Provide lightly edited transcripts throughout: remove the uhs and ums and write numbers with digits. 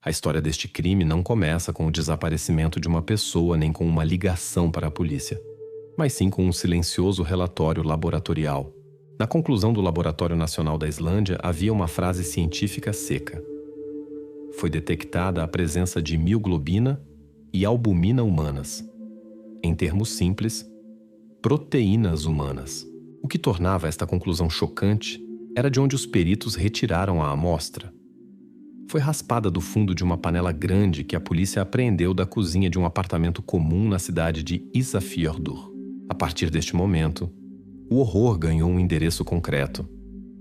A história deste crime não começa com o desaparecimento de uma pessoa nem com uma ligação para a polícia, mas sim com um silencioso relatório laboratorial. Na conclusão do Laboratório Nacional da Islândia havia uma frase científica seca. Foi detectada a presença de mioglobina e albumina humanas. Em termos simples, proteínas humanas. O que tornava esta conclusão chocante era de onde os peritos retiraram a amostra. Foi raspada do fundo de uma panela grande que a polícia apreendeu da cozinha de um apartamento comum na cidade de Ísafjörður. A partir deste momento, o horror ganhou um endereço concreto,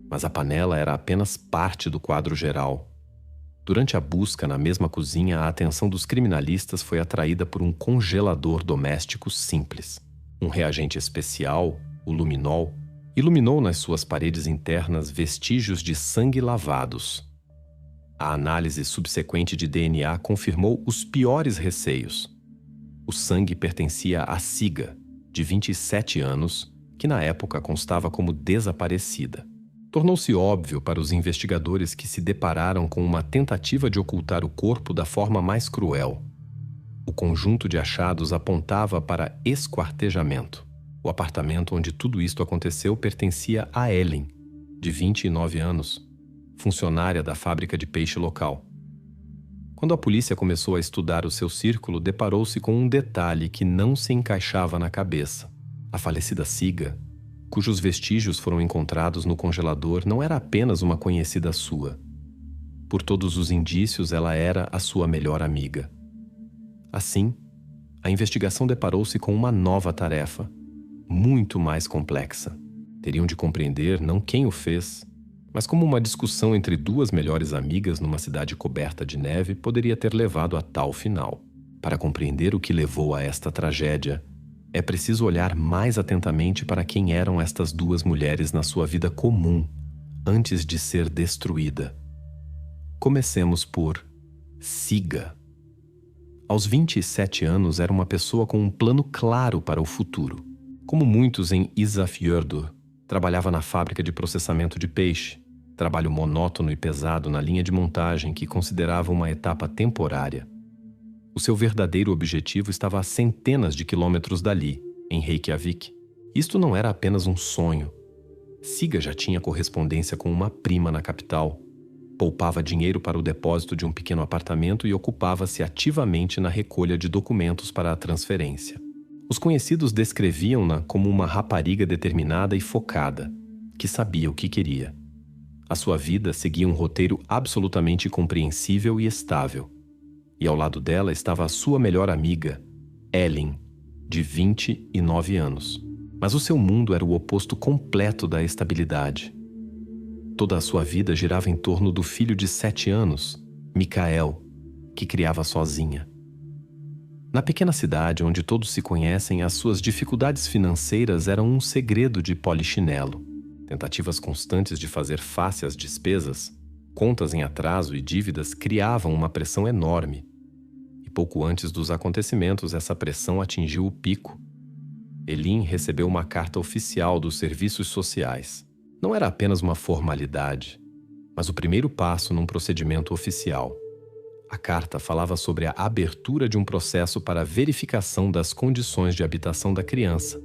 mas a panela era apenas parte do quadro geral. Durante a busca na mesma cozinha, a atenção dos criminalistas foi atraída por um congelador doméstico simples. Um reagente especial, o luminol, iluminou nas suas paredes internas vestígios de sangue lavados. A análise subsequente de DNA confirmou os piores receios. O sangue pertencia a Siga, de 27 anos, que na época constava como desaparecida. Tornou-se óbvio para os investigadores que se depararam com uma tentativa de ocultar o corpo da forma mais cruel. O conjunto de achados apontava para esquartejamento. O apartamento onde tudo isto aconteceu pertencia a Ellen, de 29 anos, funcionária da fábrica de peixe local. Quando a polícia começou a estudar o seu círculo, deparou-se com um detalhe que não se encaixava na cabeça. A falecida Siga, cujos vestígios foram encontrados no congelador, não era apenas uma conhecida sua. Por todos os indícios, ela era a sua melhor amiga. Assim, a investigação deparou-se com uma nova tarefa, muito mais complexa. Teriam de compreender não quem o fez, mas como uma discussão entre duas melhores amigas numa cidade coberta de neve poderia ter levado a tal final. Para compreender o que levou a esta tragédia, é preciso olhar mais atentamente para quem eram estas duas mulheres na sua vida comum, antes de ser destruída. Comecemos por Siga. Aos 27 anos, era uma pessoa com um plano claro para o futuro. Como muitos em Ísafjörður, trabalhava na fábrica de processamento de peixe, trabalho monótono e pesado na linha de montagem que considerava uma etapa temporária. O seu verdadeiro objetivo estava a centenas de quilômetros dali, em Reykjavik. Isto não era apenas um sonho. Siga já tinha correspondência com uma prima na capital, poupava dinheiro para o depósito de um pequeno apartamento e ocupava-se ativamente na recolha de documentos para a transferência. Os conhecidos descreviam-na como uma rapariga determinada e focada, que sabia o que queria. A sua vida seguia um roteiro absolutamente compreensível e estável. E ao lado dela estava a sua melhor amiga, Ellen, de 29 anos. Mas o seu mundo era o oposto completo da estabilidade. Toda a sua vida girava em torno do filho de 7 anos, Mikael, que criava sozinha. Na pequena cidade onde todos se conhecem, as suas dificuldades financeiras eram um segredo de polichinelo. Tentativas constantes de fazer face às despesas, contas em atraso e dívidas criavam uma pressão enorme. E pouco antes dos acontecimentos, essa pressão atingiu o pico. Elin recebeu uma carta oficial dos serviços sociais. Não era apenas uma formalidade, mas o primeiro passo num procedimento oficial. A carta falava sobre a abertura de um processo para a verificação das condições de habitação da criança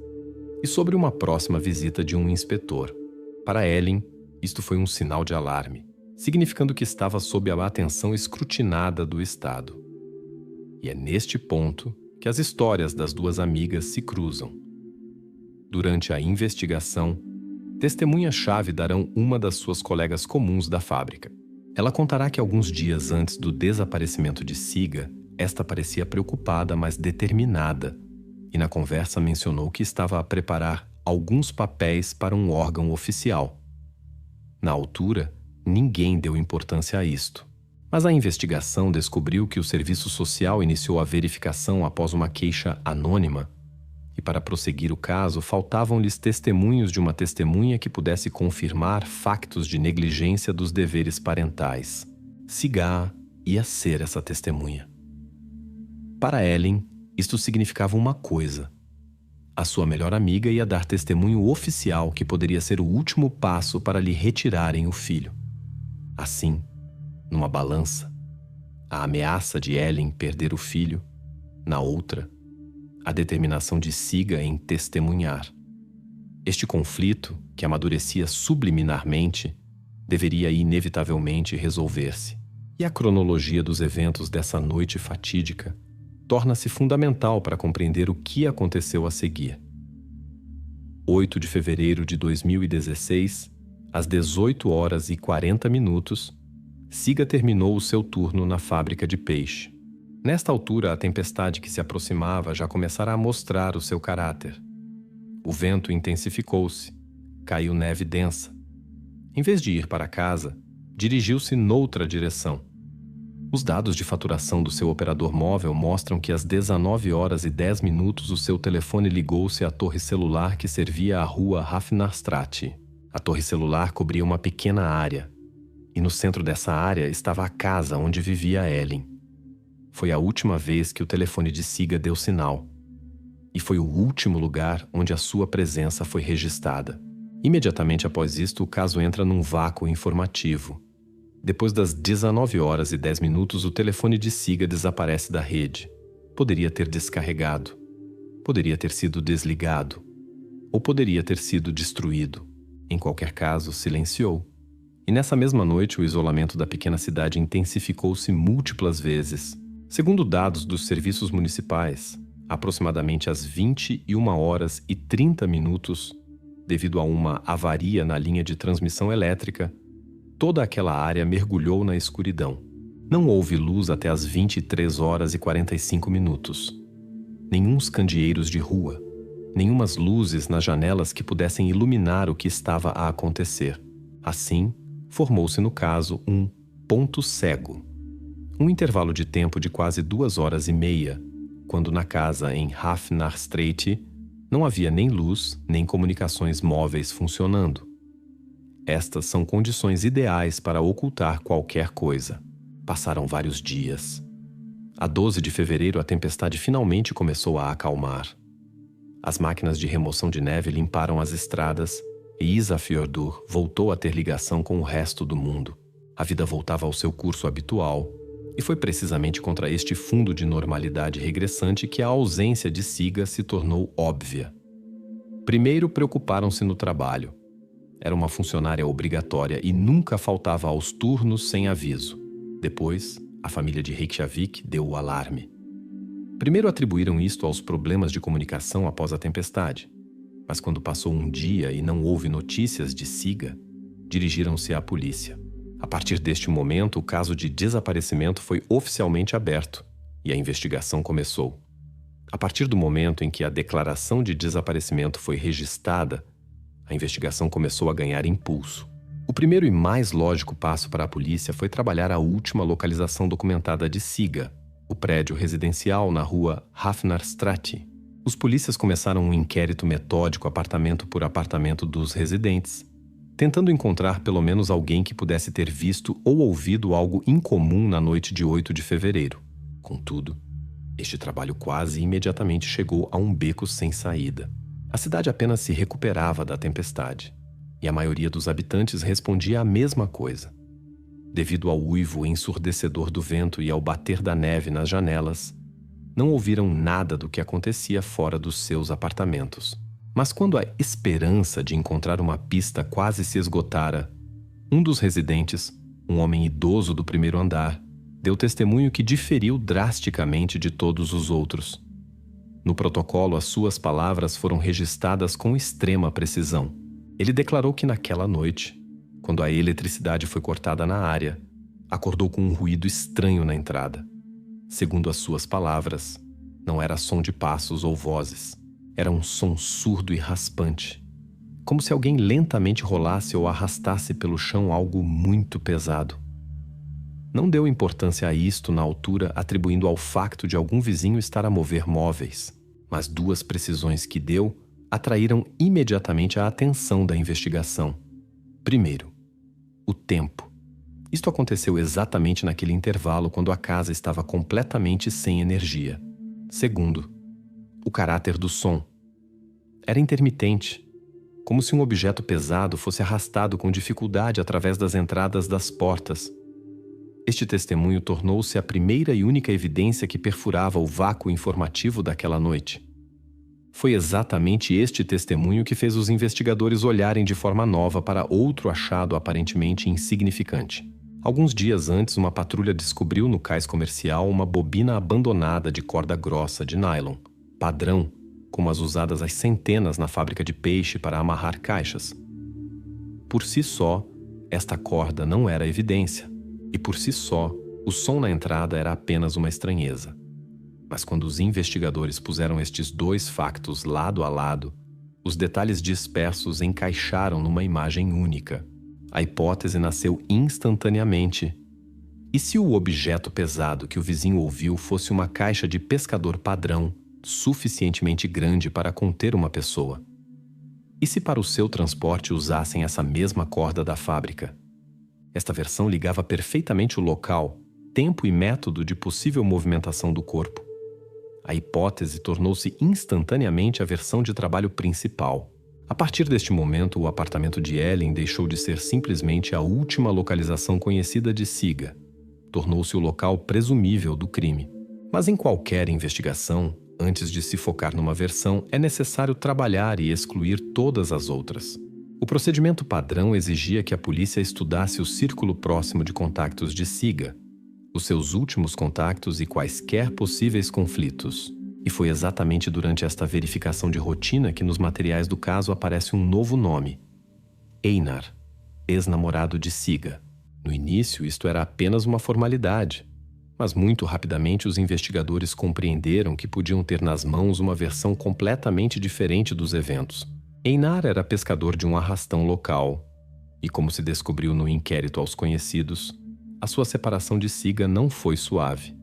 e sobre uma próxima visita de um inspetor. Para Ellen, isto foi um sinal de alarme, significando que estava sob a atenção escrutinada do Estado. E é neste ponto que as histórias das duas amigas se cruzam. Durante a investigação, testemunhas-chave darão uma das suas colegas comuns da fábrica. Ela contará que alguns dias antes do desaparecimento de Siga, esta parecia preocupada, mas determinada, e na conversa mencionou que estava a preparar alguns papéis para um órgão oficial. Na altura, ninguém deu importância a isto. Mas a investigação descobriu que o serviço social iniciou a verificação após uma queixa anônima, e para prosseguir o caso, faltavam-lhes testemunhos de uma testemunha que pudesse confirmar factos de negligência dos deveres parentais. Siga ia ser essa testemunha. Para Ellen, isto significava uma coisa. A sua melhor amiga ia dar testemunho oficial que poderia ser o último passo para lhe retirarem o filho. Assim, numa balança, a ameaça de Ellen perder o filho; na outra, a determinação de Siga em testemunhar. Este conflito, que amadurecia subliminarmente, deveria inevitavelmente resolver-se. E a cronologia dos eventos dessa noite fatídica torna-se fundamental para compreender o que aconteceu a seguir. 8 de fevereiro de 2016, às 18h40, Siga terminou o seu turno na fábrica de peixe. Nesta altura, a tempestade que se aproximava já começara a mostrar o seu caráter. O vento intensificou-se, caiu neve densa. Em vez de ir para casa, dirigiu-se noutra direção. Os dados de faturação do seu operador móvel mostram que às 19h10 o seu telefone ligou-se à torre celular que servia à rua Hafnarstraat. A torre celular cobria uma pequena área, e no centro dessa área estava a casa onde vivia Ellen. Foi a última vez que o telefone de Siga deu sinal, e foi o último lugar onde a sua presença foi registrada. Imediatamente após isto, o caso entra num vácuo informativo. Depois das 19h10, o telefone de Siga desaparece da rede. Poderia ter descarregado, poderia ter sido desligado, ou poderia ter sido destruído. Em qualquer caso, silenciou. E nessa mesma noite, o isolamento da pequena cidade intensificou-se múltiplas vezes. Segundo dados dos serviços municipais, aproximadamente às 21h30, devido a uma avaria na linha de transmissão elétrica, toda aquela área mergulhou na escuridão. Não houve luz até às 23h45. Nenhuns candeeiros de rua, nenhumas luzes nas janelas que pudessem iluminar o que estava a acontecer. Assim, formou-se no caso um ponto cego. Um intervalo de tempo de quase 2h30, quando na casa em Hafnarstraat não havia nem luz, nem comunicações móveis funcionando. Estas são condições ideais para ocultar qualquer coisa. Passaram vários dias. A 12 de fevereiro, a tempestade finalmente começou a acalmar. As máquinas de remoção de neve limparam as estradas e Ísafjordur voltou a ter ligação com o resto do mundo. A vida voltava ao seu curso habitual, e foi precisamente contra este fundo de normalidade regressante que a ausência de Siga se tornou óbvia. Primeiro, preocuparam-se no trabalho. Era uma funcionária obrigatória e nunca faltava aos turnos sem aviso. Depois, a família de Reykjavik deu o alarme. Primeiro atribuíram isto aos problemas de comunicação após a tempestade, mas quando passou um dia e não houve notícias de Siga, dirigiram-se à polícia. A partir deste momento, o caso de desaparecimento foi oficialmente aberto e a investigação começou. A partir do momento em que a declaração de desaparecimento foi registrada, a investigação começou a ganhar impulso. O primeiro e mais lógico passo para a polícia foi trabalhar a última localização documentada de Siga, o prédio residencial na rua Hafnarstraat. Os polícias começaram um inquérito metódico apartamento por apartamento dos residentes, tentando encontrar pelo menos alguém que pudesse ter visto ou ouvido algo incomum na noite de 8 de fevereiro. Contudo, este trabalho quase imediatamente chegou a um beco sem saída. A cidade apenas se recuperava da tempestade, e a maioria dos habitantes respondia a mesma coisa. Devido ao uivo ensurdecedor do vento e ao bater da neve nas janelas, não ouviram nada do que acontecia fora dos seus apartamentos. Mas quando a esperança de encontrar uma pista quase se esgotara, um dos residentes, um homem idoso do primeiro andar, deu testemunho que diferiu drasticamente de todos os outros. No protocolo, as suas palavras foram registradas com extrema precisão. Ele declarou que naquela noite, quando a eletricidade foi cortada na área, acordou com um ruído estranho na entrada. Segundo as suas palavras, não era som de passos ou vozes. Era um som surdo e raspante, como se alguém lentamente rolasse ou arrastasse pelo chão algo muito pesado. Não deu importância a isto na altura, atribuindo ao facto de algum vizinho estar a mover móveis, mas duas precisões que deu atraíram imediatamente a atenção da investigação. Primeiro, o tempo. Isto aconteceu exatamente naquele intervalo quando a casa estava completamente sem energia. Segundo, o caráter do som. Era intermitente, como se um objeto pesado fosse arrastado com dificuldade através das entradas das portas. Este testemunho tornou-se a primeira e única evidência que perfurava o vácuo informativo daquela noite. Foi exatamente este testemunho que fez os investigadores olharem de forma nova para outro achado aparentemente insignificante. Alguns dias antes, uma patrulha descobriu no cais comercial uma bobina abandonada de corda grossa de nylon, padrão, como as usadas às centenas na fábrica de peixe para amarrar caixas. Por si só, esta corda não era evidência, e por si só, o som na entrada era apenas uma estranheza. Mas quando os investigadores puseram estes dois factos lado a lado, os detalhes dispersos encaixaram numa imagem única. A hipótese nasceu instantaneamente. E se o objeto pesado que o vizinho ouviu fosse uma caixa de pescador padrão, suficientemente grande para conter uma pessoa? E se para o seu transporte usassem essa mesma corda da fábrica? Esta versão ligava perfeitamente o local, tempo e método de possível movimentação do corpo. A hipótese tornou-se instantaneamente a versão de trabalho principal. A partir deste momento, o apartamento de Ellen deixou de ser simplesmente a última localização conhecida de Siga. Tornou-se o local presumível do crime. Mas em qualquer investigação, antes de se focar numa versão, é necessário trabalhar e excluir todas as outras. O procedimento padrão exigia que a polícia estudasse o círculo próximo de contactos de Siga, os seus últimos contatos e quaisquer possíveis conflitos. E foi exatamente durante esta verificação de rotina que nos materiais do caso aparece um novo nome: Einar, ex-namorado de Siga. No início, isto era apenas uma formalidade, mas muito rapidamente os investigadores compreenderam que podiam ter nas mãos uma versão completamente diferente dos eventos. Einar era pescador de um arrastão local, e como se descobriu no inquérito aos conhecidos, a sua separação de Siga não foi suave.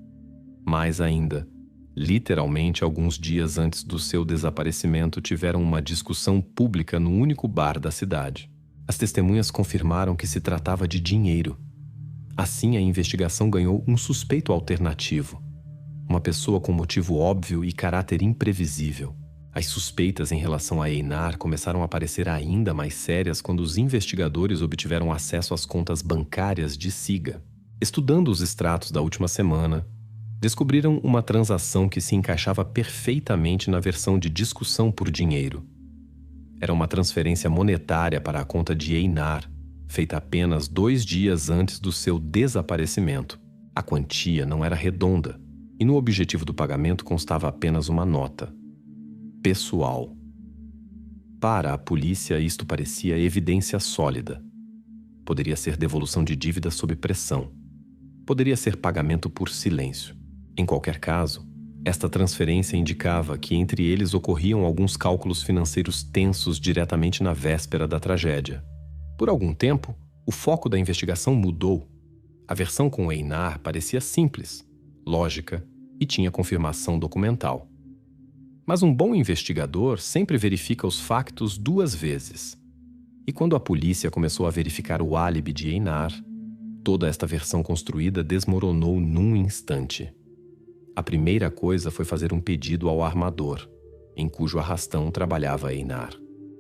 Mais ainda, literalmente alguns dias antes do seu desaparecimento tiveram uma discussão pública no único bar da cidade. As testemunhas confirmaram que se tratava de dinheiro. Assim, a investigação ganhou um suspeito alternativo, uma pessoa com motivo óbvio e caráter imprevisível. As suspeitas em relação a Einar começaram a parecer ainda mais sérias quando os investigadores obtiveram acesso às contas bancárias de Siga. Estudando os extratos da última semana, descobriram uma transação que se encaixava perfeitamente na versão de discussão por dinheiro. Era uma transferência monetária para a conta de Einar, feita apenas 2 dias antes do seu desaparecimento. A quantia não era redonda, e no objetivo do pagamento constava apenas uma nota: pessoal. Para a polícia, isto parecia evidência sólida. Poderia ser devolução de dívida sob pressão. Poderia ser pagamento por silêncio. Em qualquer caso, esta transferência indicava que entre eles ocorriam alguns cálculos financeiros tensos diretamente na véspera da tragédia. Por algum tempo, o foco da investigação mudou. A versão com Einar parecia simples, lógica e tinha confirmação documental. Mas um bom investigador sempre verifica os factos 2 vezes. E quando a polícia começou a verificar o álibi de Einar, toda esta versão construída desmoronou num instante. A primeira coisa foi fazer um pedido ao armador, em cujo arrastão trabalhava Einar.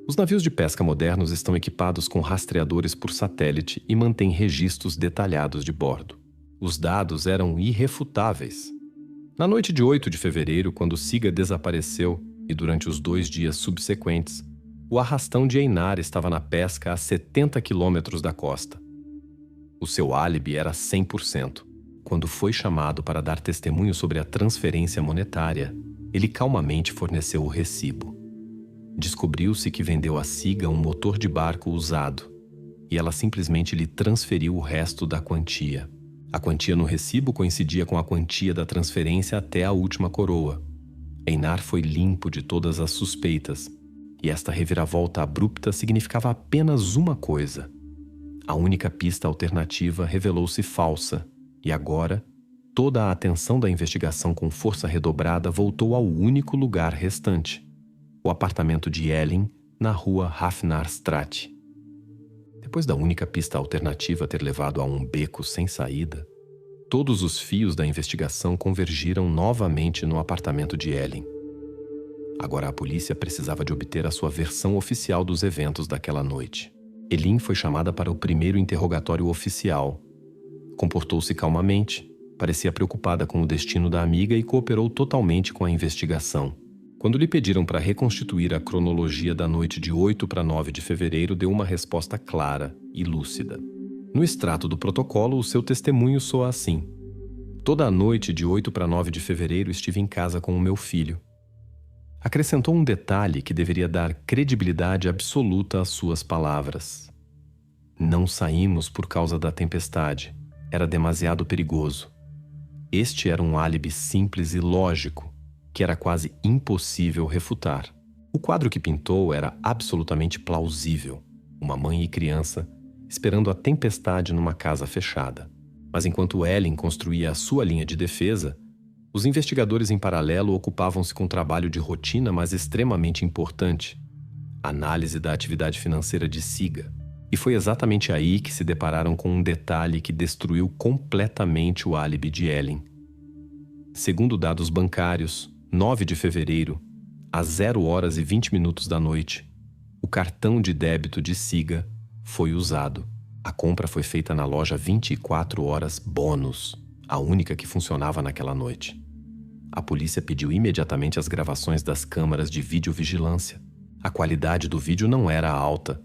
Os navios de pesca modernos estão equipados com rastreadores por satélite e mantêm registros detalhados de bordo. Os dados eram irrefutáveis. Na noite de 8 de fevereiro, quando Siga desapareceu, e durante os 2 dias subsequentes, o arrastão de Einar estava na pesca a 70 quilômetros da costa. O seu álibi era 100%. Quando foi chamado para dar testemunho sobre a transferência monetária, ele calmamente forneceu o recibo. Descobriu-se que vendeu a Siga um motor de barco usado, e ela simplesmente lhe transferiu o resto da quantia. A quantia no recibo coincidia com a quantia da transferência até a última coroa. Einar foi limpo de todas as suspeitas, e esta reviravolta abrupta significava apenas uma coisa: a única pista alternativa revelou-se falsa. E agora, toda a atenção da investigação com força redobrada voltou ao único lugar restante: o apartamento de Ellen, na rua Hafnarstraat. Depois da única pista alternativa ter levado a um beco sem saída, todos os fios da investigação convergiram novamente no apartamento de Ellen. Agora a polícia precisava de obter a sua versão oficial dos eventos daquela noite. Elin foi chamada para o primeiro interrogatório oficial. Comportou-se calmamente, parecia preocupada com o destino da amiga e cooperou totalmente com a investigação. Quando lhe pediram para reconstituir a cronologia da noite de 8 para 9 de fevereiro, deu uma resposta clara e lúcida. No extrato do protocolo, o seu testemunho soa assim: toda a noite de 8 para 9 de fevereiro estive em casa com o meu filho. Acrescentou um detalhe que deveria dar credibilidade absoluta às suas palavras. Não saímos por causa da tempestade. Era demasiado perigoso. Este era um álibi simples e lógico, que era quase impossível refutar. O quadro que pintou era absolutamente plausível. Uma mãe e criança esperando a tempestade numa casa fechada. Mas enquanto Ellen construía a sua linha de defesa, os investigadores em paralelo ocupavam-se com um trabalho de rotina, mas extremamente importante: a análise da atividade financeira de Siga. E foi exatamente aí que se depararam com um detalhe que destruiu completamente o álibi de Ellen. Segundo dados bancários, 9 de fevereiro, às 0 horas e 20 minutos da noite, o cartão de débito de Siga foi usado. A compra foi feita na loja 24 horas Bônus, a única que funcionava naquela noite. A polícia pediu imediatamente as gravações das câmaras de videovigilância. A qualidade do vídeo não era alta,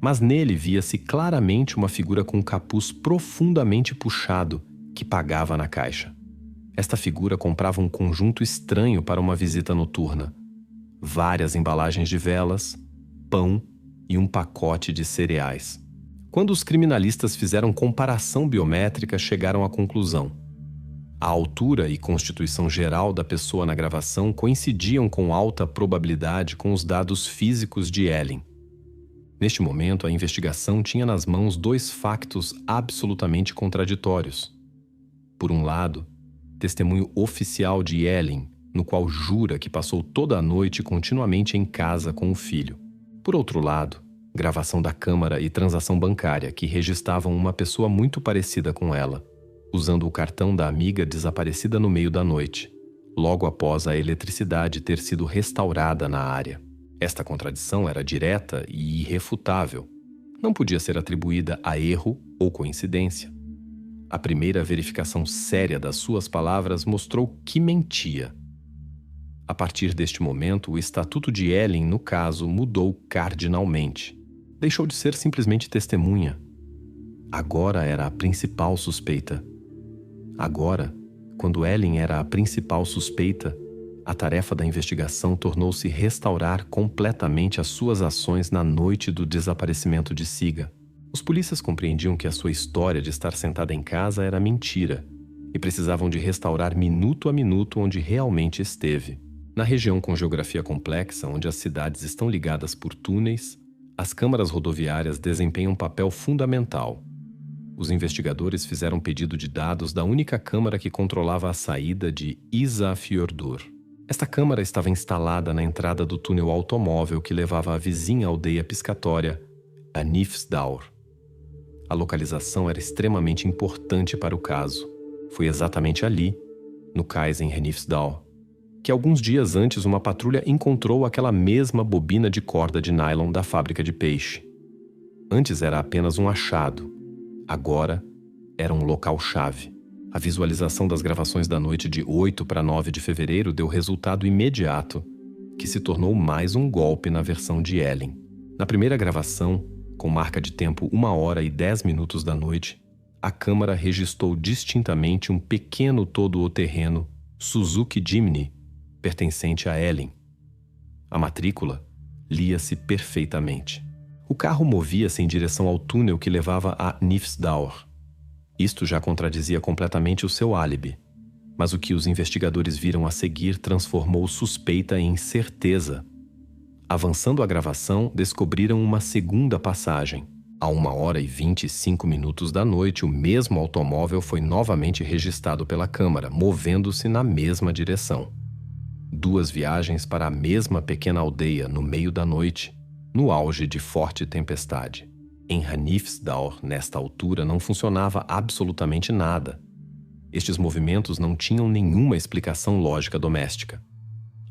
mas nele via-se claramente uma figura com um capuz profundamente puxado que pagava na caixa. Esta figura comprava um conjunto estranho para uma visita noturna: várias embalagens de velas, pão e um pacote de cereais. Quando os criminalistas fizeram comparação biométrica, chegaram à conclusão: a altura e constituição geral da pessoa na gravação coincidiam com alta probabilidade com os dados físicos de Ellen. Neste momento, a investigação tinha nas mãos dois factos absolutamente contraditórios. Por um lado, testemunho oficial de Ellen, no qual jura que passou toda a noite continuamente em casa com o filho. Por outro lado, gravação da câmara e transação bancária que registravam uma pessoa muito parecida com ela, usando o cartão da amiga desaparecida no meio da noite, logo após a eletricidade ter sido restaurada na área. Esta contradição era direta e irrefutável. Não podia ser atribuída a erro ou coincidência. A primeira verificação séria das suas palavras mostrou que mentia. A partir deste momento, o estatuto de Ellen, no caso, mudou cardinalmente. Deixou de ser simplesmente testemunha. Agora era a principal suspeita. Agora, quando Ellen era a principal suspeita, a tarefa da investigação tornou-se restaurar completamente as suas ações na noite do desaparecimento de Siga. Os polícias compreendiam que a sua história de estar sentada em casa era mentira e precisavam de restaurar minuto a minuto onde realmente esteve. Na região com geografia complexa, onde as cidades estão ligadas por túneis, as câmaras rodoviárias desempenham um papel fundamental. Os investigadores fizeram pedido de dados da única câmara que controlava a saída de Ísafjordur. Esta câmara estava instalada na entrada do túnel automóvel que levava à vizinha aldeia piscatória, a Nifsdaur. A localização era extremamente importante para o caso. Foi exatamente ali, no cais em Nifsdaur, que alguns dias antes uma patrulha encontrou aquela mesma bobina de corda de nylon da fábrica de peixe. Antes era apenas um achado. Agora era um local-chave. A visualização das gravações da noite de 8 para 9 de fevereiro deu resultado imediato, que se tornou mais um golpe na versão de Ellen. Na primeira gravação, com marca de tempo 1 hora e 10 minutos da noite, a câmara registrou distintamente um pequeno todo-terreno Suzuki Jimny, pertencente a Ellen. A matrícula lia-se perfeitamente. O carro movia-se em direção ao túnel que levava a Nifsdaur. Isto já contradizia completamente o seu álibi, mas o que os investigadores viram a seguir transformou suspeita em certeza. Avançando a gravação, descobriram uma segunda passagem. A 1 hora e 25 minutos da noite, o mesmo automóvel foi novamente registrado pela câmara, movendo-se na mesma direção. 2 viagens para a mesma pequena aldeia no meio da noite, no auge de forte tempestade. Em Nifsdaur, nesta altura, não funcionava absolutamente nada. Estes movimentos não tinham nenhuma explicação lógica doméstica.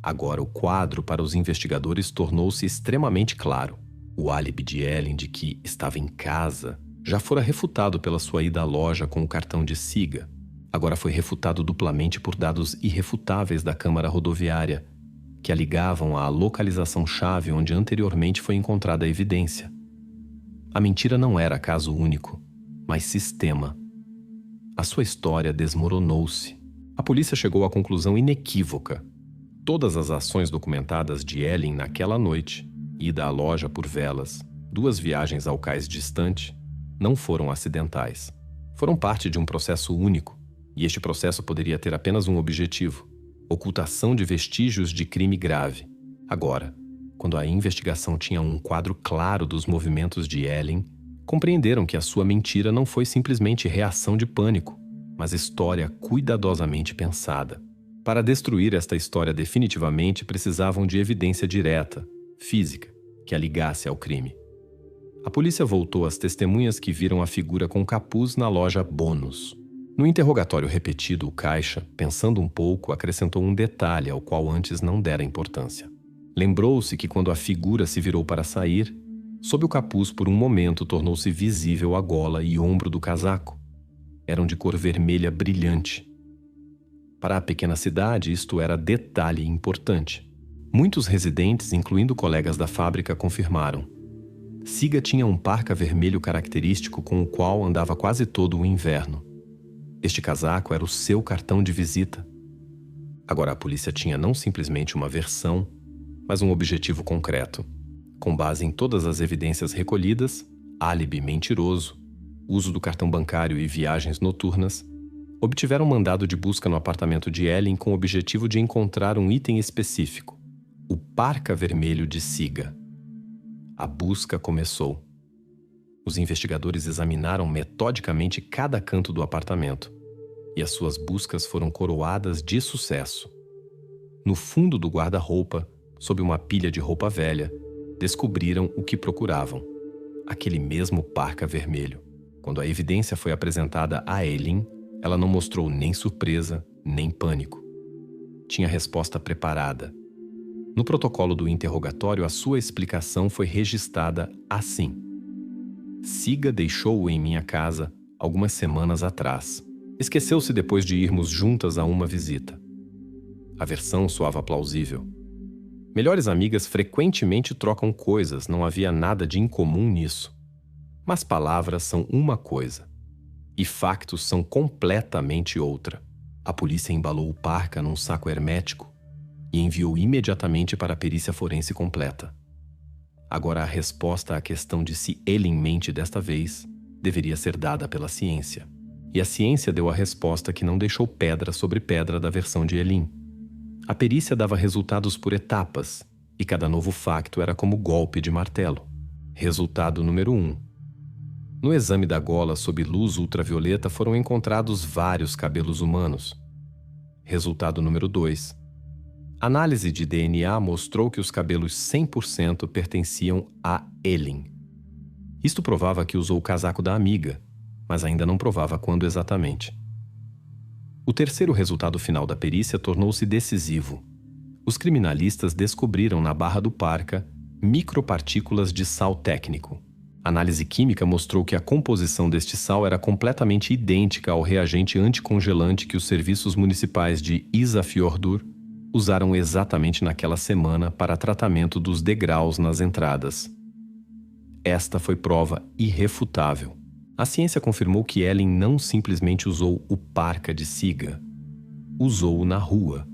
Agora o quadro para os investigadores tornou-se extremamente claro. O álibi de Ellen de que estava em casa Já fora refutado pela sua ida à loja com o cartão de Siga. Agora foi refutado duplamente por dados irrefutáveis da Câmara Rodoviária, que a ligavam à localização-chave onde anteriormente foi encontrada a evidência. A mentira não era caso único, mas sistema. A sua história desmoronou-se. A polícia chegou à conclusão inequívoca. Todas as ações documentadas de Ellen naquela noite, ida à loja por velas, 2 viagens ao cais distante, não foram acidentais. Foram parte de um processo único, e este processo poderia ter apenas um objetivo: ocultação de vestígios de crime grave. Agora, quando a investigação tinha um quadro claro dos movimentos de Ellen, compreenderam que a sua mentira não foi simplesmente reação de pânico, mas história cuidadosamente pensada. Para destruir esta história definitivamente, precisavam de evidência direta, física, que a ligasse ao crime. A polícia voltou às testemunhas que viram a figura com capuz na loja Bônus. No interrogatório repetido, o caixa, pensando um pouco, acrescentou um detalhe ao qual antes não dera importância. Lembrou-se que quando a figura se virou para sair, sob o capuz por um momento tornou-se visível a gola e ombro do casaco. Eram de cor vermelha brilhante. Para a pequena cidade, isto era detalhe importante. Muitos residentes, incluindo colegas da fábrica, confirmaram. Siga tinha um parca vermelho característico com o qual andava quase todo o inverno. Este casaco era o seu cartão de visita. Agora a polícia tinha não simplesmente uma versão, mas um objetivo concreto. Com base em todas as evidências recolhidas, álibi mentiroso, uso do cartão bancário e viagens noturnas, obtiveram mandado de busca no apartamento de Ellen com o objetivo de encontrar um item específico: o parca vermelho de Siga. A busca começou. Os investigadores examinaram metodicamente cada canto do apartamento, e as suas buscas foram coroadas de sucesso. No fundo do guarda-roupa, sob uma pilha de roupa velha, descobriram o que procuravam: aquele mesmo parca vermelho. Quando a evidência foi apresentada a Eileen, ela não mostrou nem surpresa, nem pânico. Tinha a resposta preparada. No protocolo do interrogatório, a sua explicação foi registrada assim: Siga deixou-o em minha casa algumas semanas atrás. Esqueceu-se depois de irmos juntas a uma visita. A versão soava plausível. Melhores amigas frequentemente trocam coisas, não havia nada de incomum nisso. Mas palavras são uma coisa, e factos são completamente outra. A polícia embalou o parca num saco hermético e enviou imediatamente para a perícia forense completa. Agora a resposta à questão de se Ellen mente desta vez deveria ser dada pela ciência. E a ciência deu a resposta que não deixou pedra sobre pedra da versão de Ellen. A perícia dava resultados por etapas, e cada novo facto era como golpe de martelo. Resultado número 1. No exame da gola sob luz ultravioleta foram encontrados vários cabelos humanos. Resultado número 2. Análise de DNA mostrou que os cabelos 100% pertenciam a Ellen. Isto provava que usou o casaco da amiga, mas ainda não provava quando exatamente. O terceiro resultado final da perícia tornou-se decisivo. Os criminalistas descobriram na barra do parca micropartículas de sal técnico. A análise química mostrou que a composição deste sal era completamente idêntica ao reagente anticongelante que os serviços municipais de Ísafjordur usaram exatamente naquela semana para tratamento dos degraus nas entradas. Esta foi prova irrefutável. A ciência confirmou que Ellen não simplesmente usou o parca de Siga. Usou-o na rua,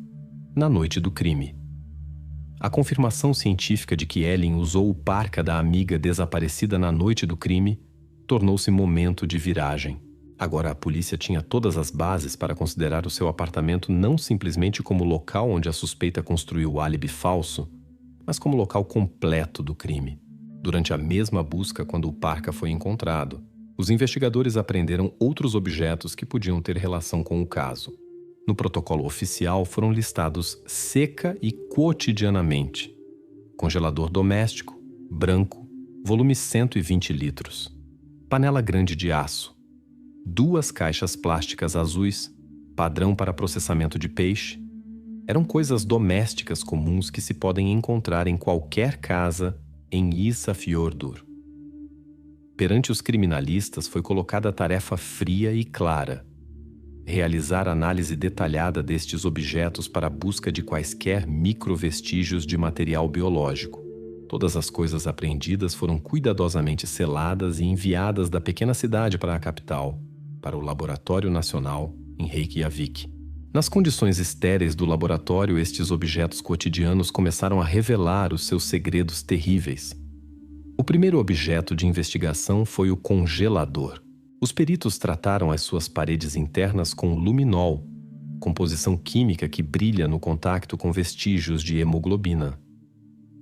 na noite do crime. A confirmação científica de que Ellen usou o parca da amiga desaparecida na noite do crime tornou-se momento de viragem. Agora a polícia tinha todas as bases para considerar o seu apartamento não simplesmente como local onde a suspeita construiu o álibi falso, mas como local completo do crime. Durante a mesma busca, quando o parca foi encontrado, os investigadores apreenderam outros objetos que podiam ter relação com o caso. No protocolo oficial foram listados seca e cotidianamente: congelador doméstico, branco, volume 120 litros, panela grande de aço, 2 caixas plásticas azuis, padrão para processamento de peixe. Eram coisas domésticas comuns que se podem encontrar em qualquer casa em Ísafjordur. perante os criminalistas foi colocada a tarefa fria e clara: realizar análise detalhada destes objetos para a busca de quaisquer microvestígios de material biológico. Todas as coisas apreendidas foram cuidadosamente seladas e enviadas da pequena cidade para a capital, para o Laboratório Nacional em Reykjavik. Nas condições estéreis do laboratório, estes objetos cotidianos começaram a revelar os seus segredos terríveis. O primeiro objeto de investigação foi o congelador. Os peritos trataram as suas paredes internas com luminol, composição química que brilha no contato com vestígios de hemoglobina.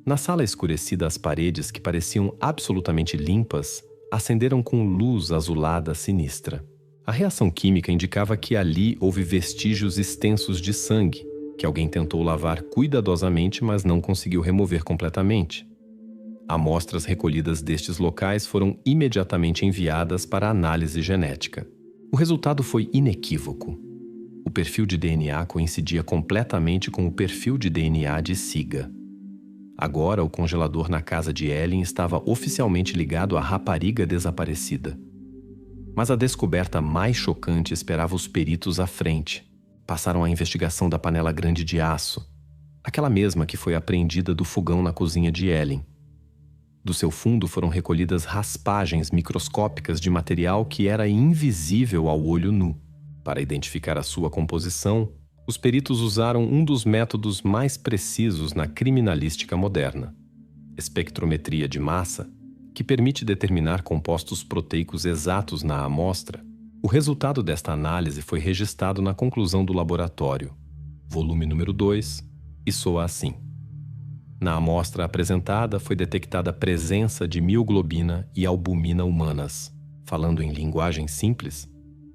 Na sala escurecida, as paredes, que pareciam absolutamente limpas, acenderam com luz azulada sinistra. A reação química indicava que ali houve vestígios extensos de sangue, que alguém tentou lavar cuidadosamente, mas não conseguiu remover completamente. Amostras recolhidas destes locais foram imediatamente enviadas para análise genética. O resultado foi inequívoco. O perfil de DNA coincidia completamente com o perfil de DNA de Siga. Agora, o congelador na casa de Ellen estava oficialmente ligado à rapariga desaparecida. Mas a descoberta mais chocante esperava os peritos à frente. Passaram à investigação da panela grande de aço, aquela mesma que foi apreendida do fogão na cozinha de Ellen. Do seu fundo foram recolhidas raspagens microscópicas de material que era invisível ao olho nu. Para identificar a sua composição, os peritos usaram um dos métodos mais precisos na criminalística moderna: espectrometria de massa, que permite determinar compostos proteicos exatos na amostra. O resultado desta análise foi registrado na conclusão do laboratório, volume número 2, e soa assim: na amostra apresentada foi detectada a presença de mioglobina e albumina humanas. Falando em linguagem simples,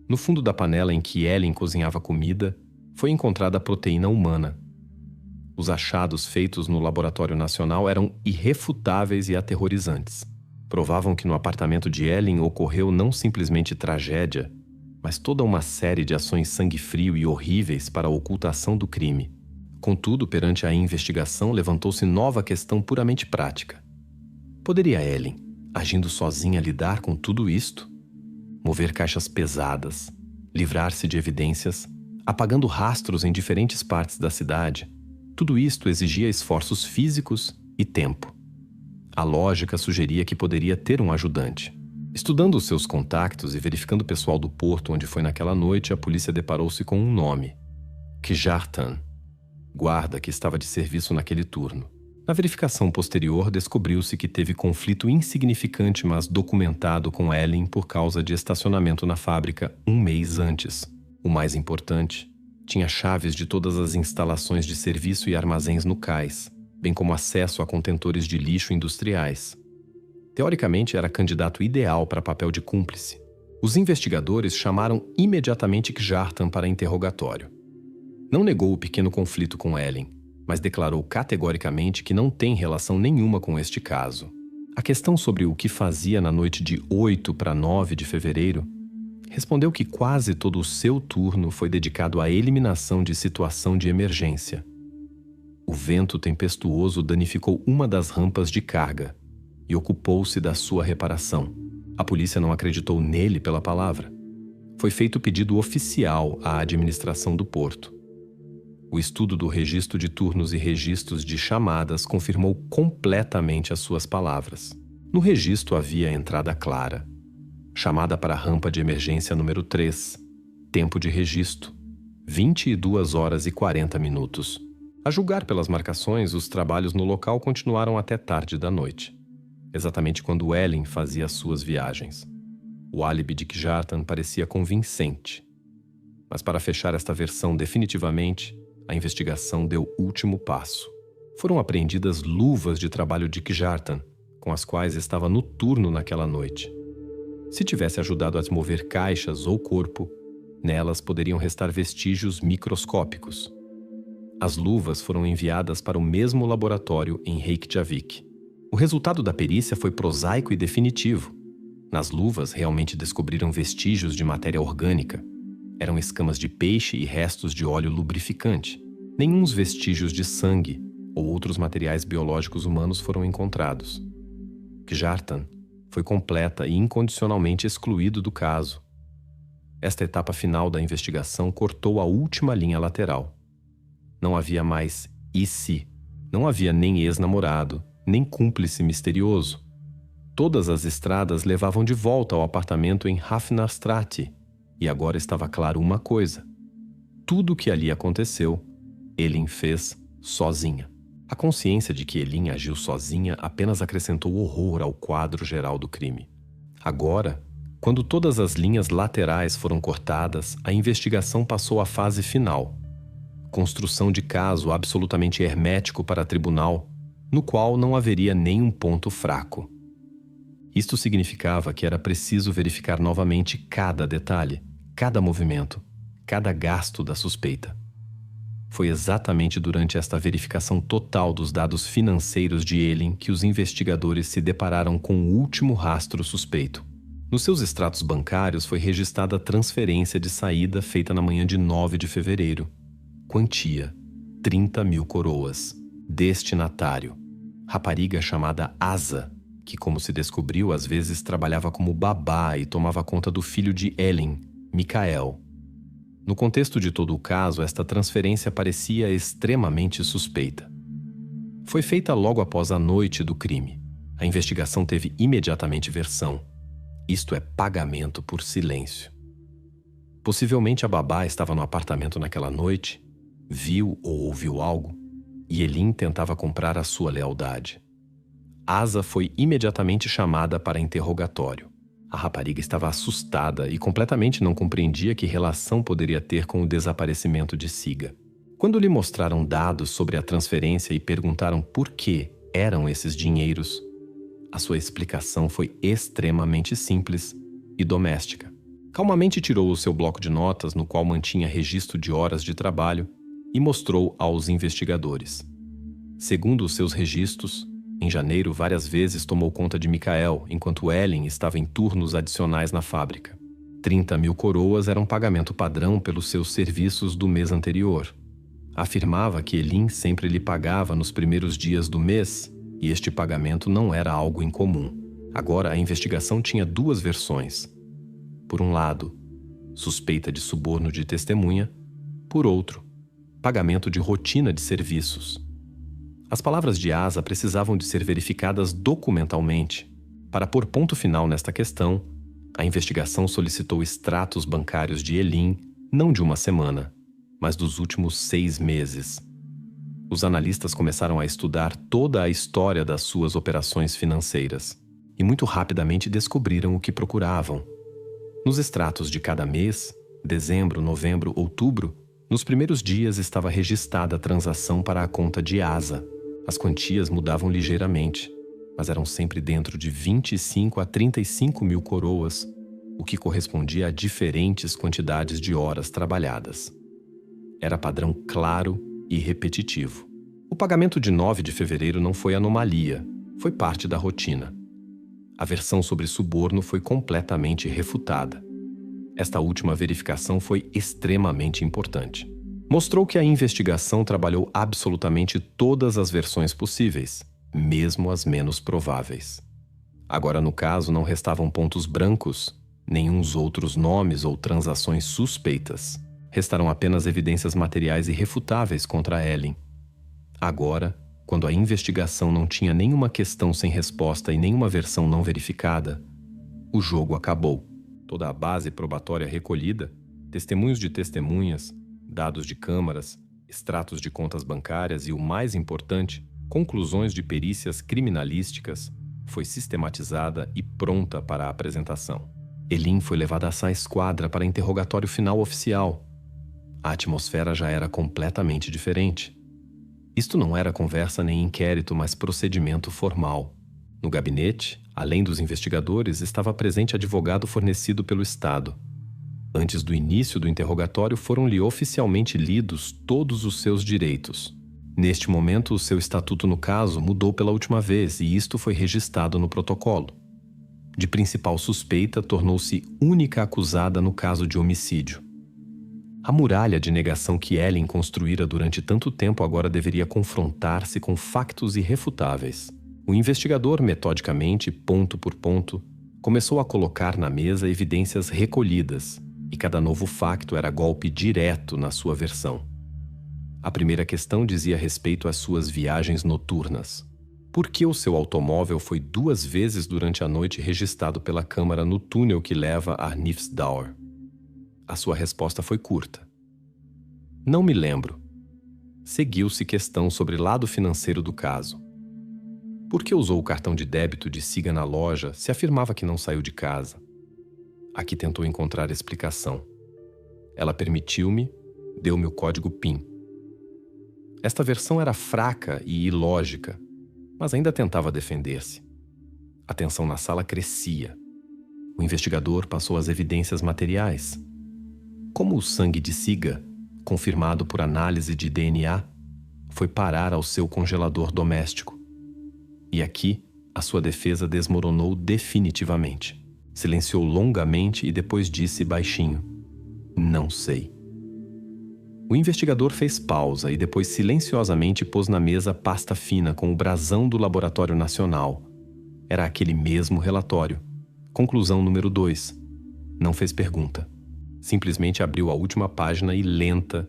no fundo da panela em que Ellen cozinhava comida, foi encontrada a proteína humana. Os achados feitos no Laboratório Nacional eram irrefutáveis e aterrorizantes. Provavam que no apartamento de Ellen ocorreu não simplesmente tragédia, mas toda uma série de ações sangue-frio e horríveis para a ocultação do crime. Contudo, perante a investigação, levantou-se nova questão puramente prática. Poderia Ellen, agindo sozinha, lidar com tudo isto? Mover caixas pesadas, livrar-se de evidências, apagando rastros em diferentes partes da cidade? Tudo isto exigia esforços físicos e tempo. A lógica sugeria que poderia ter um ajudante. Estudando os seus contactos e verificando o pessoal do porto onde foi naquela noite, a polícia deparou-se com um nome: Kjartan, guarda que estava de serviço naquele turno. Na verificação posterior, descobriu-se que teve conflito insignificante, mas documentado, com Ellen por causa de estacionamento na fábrica um mês antes. O mais importante, tinha chaves de todas as instalações de serviço e armazéns no cais, bem como acesso a contentores de lixo industriais. Teoricamente, era candidato ideal para papel de cúmplice. Os investigadores chamaram imediatamente Kjartan para interrogatório. Não negou o pequeno conflito com Ellen, mas declarou categoricamente que não tem relação nenhuma com este caso. A questão sobre o que fazia na noite de 8 para 9 de fevereiro, respondeu que quase todo o seu turno foi dedicado à eliminação de situação de emergência. O vento tempestuoso danificou uma das rampas de carga e ocupou-se da sua reparação. A polícia não acreditou nele pela palavra. Foi feito pedido oficial à administração do porto. O estudo do registro de turnos e registros de chamadas confirmou completamente as suas palavras. No registro havia a entrada clara: chamada para a rampa de emergência número 3. Tempo de registro: 22 horas e 40 minutos. A julgar pelas marcações, os trabalhos no local continuaram até tarde da noite, exatamente quando Ellen fazia as suas viagens. O álibi de Kjartan parecia convincente. Mas para fechar esta versão definitivamente, a investigação deu último passo. Foram apreendidas luvas de trabalho de Kjartan, com as quais estava no turno naquela noite. Se tivesse ajudado a mover caixas ou corpo, nelas poderiam restar vestígios microscópicos. As luvas foram enviadas para o mesmo laboratório em Reykjavik. O resultado da perícia foi prosaico e definitivo. Nas luvas realmente descobriram vestígios de matéria orgânica. Eram escamas de peixe e restos de óleo lubrificante. Nenhum vestígios de sangue ou outros materiais biológicos humanos foram encontrados. Kjartan foi completa e incondicionalmente excluído do caso. Esta etapa final da investigação cortou a última linha lateral. Não havia mais "e se?". Não havia nem ex-namorado, nem cúmplice misterioso. Todas as estradas levavam de volta ao apartamento em Hafnarstræti, e agora estava claro uma coisa. Tudo o que ali aconteceu, Elin fez sozinha. A consciência de que Elin agiu sozinha apenas acrescentou horror ao quadro geral do crime. Agora, quando todas as linhas laterais foram cortadas, a investigação passou à fase final. Construção de caso absolutamente hermético para tribunal, no qual não haveria nenhum ponto fraco. Isto significava que era preciso verificar novamente cada detalhe, cada movimento, cada gasto da suspeita. Foi exatamente durante esta verificação total dos dados financeiros de Elin que os investigadores se depararam com o último rastro suspeito. Nos seus extratos bancários foi registrada a transferência de saída feita na manhã de 9 de fevereiro. Quantia: 30.000 coroas. Destinatário: rapariga chamada Asa, que, como se descobriu, às vezes trabalhava como babá e tomava conta do filho de Elin, Mikael. No contexto de todo o caso, esta transferência parecia extremamente suspeita. Foi feita logo após a noite do crime. A investigação teve imediatamente versão. Isto é pagamento por silêncio. Possivelmente a babá estava no apartamento naquela noite, viu ou ouviu algo, e Elin tentava comprar a sua lealdade. Asa foi imediatamente chamada para interrogatório. A rapariga estava assustada e completamente não compreendia que relação poderia ter com o desaparecimento de Siga. Quando lhe mostraram dados sobre a transferência e perguntaram por que eram esses dinheiros, a sua explicação foi extremamente simples e doméstica. Calmamente tirou o seu bloco de notas, no qual mantinha registro de horas de trabalho, e mostrou aos investigadores. Segundo os seus registros, em janeiro várias vezes tomou conta de Mikael, enquanto Elin estava em turnos adicionais na fábrica. 30.000 coroas era um pagamento padrão pelos seus serviços do mês anterior. Afirmava que Elin sempre lhe pagava nos primeiros dias do mês, e este pagamento não era algo incomum. Agora a investigação tinha duas versões. Por um lado, suspeita de suborno de testemunha. Por outro, pagamento de rotina de serviços. As palavras de Asa precisavam de ser verificadas documentalmente. Para pôr ponto final nesta questão, a investigação solicitou extratos bancários de Elin, não de uma semana, mas dos últimos 6 meses. Os analistas começaram a estudar toda a história das suas operações financeiras e muito rapidamente descobriram o que procuravam. Nos extratos de cada mês, dezembro, novembro, outubro, nos primeiros dias estava registrada a transação para a conta de Asa. As quantias mudavam ligeiramente, mas eram sempre dentro de 25 a 35.000 coroas, o que correspondia a diferentes quantidades de horas trabalhadas. Era padrão claro e repetitivo. O pagamento de 9 de fevereiro não foi anomalia, foi parte da rotina. A versão sobre suborno foi completamente refutada. Esta última verificação foi extremamente importante. Mostrou que a investigação trabalhou absolutamente todas as versões possíveis, mesmo as menos prováveis. Agora, no caso, não restavam pontos brancos, nenhuns outros nomes ou transações suspeitas. Restaram apenas evidências materiais irrefutáveis contra Elin. Agora, quando a investigação não tinha nenhuma questão sem resposta e nenhuma versão não verificada, o jogo acabou. Toda a base probatória recolhida, testemunhos de testemunhas, dados de câmaras, extratos de contas bancárias e, o mais importante, conclusões de perícias criminalísticas, foi sistematizada e pronta para a apresentação. Elin foi levada à esquadra para interrogatório final oficial. A atmosfera já era completamente diferente. Isto não era conversa nem inquérito, mas procedimento formal. No gabinete, além dos investigadores, estava presente advogado fornecido pelo Estado. Antes do início do interrogatório, foram-lhe oficialmente lidos todos os seus direitos. Neste momento, o seu estatuto no caso mudou pela última vez e isto foi registrado no protocolo. De principal suspeita, tornou-se única acusada no caso de homicídio. A muralha de negação que Elin construíra durante tanto tempo agora deveria confrontar-se com factos irrefutáveis. O investigador, metodicamente, ponto por ponto, Começou a colocar na mesa evidências recolhidas, e cada novo facto era golpe direto na sua versão. A primeira questão dizia respeito às suas viagens noturnas. Por que o seu automóvel foi 2 vezes durante a noite registrado pela câmara no túnel que leva a Nifsdauer? A sua resposta foi curta. Não me lembro. Seguiu-se questão sobre lado financeiro do caso. Por que usou o cartão de débito de Siga na loja se afirmava que não saiu de casa? Aqui tentou encontrar explicação. Ela permitiu-me, deu-me o código PIN. Esta versão era fraca e ilógica, mas ainda tentava defender-se. A tensão na sala crescia. O investigador passou às evidências materiais. Como o sangue de Siga, confirmado por análise de DNA, foi parar ao seu congelador doméstico. E aqui, a sua defesa desmoronou definitivamente. Silenciou longamente e depois disse baixinho: "Não sei." O investigador fez pausa e depois silenciosamente pôs na mesa pasta fina com o brasão do Laboratório Nacional. Era aquele mesmo relatório. Conclusão número 2. Não fez pergunta. Simplesmente abriu a última página e lenta,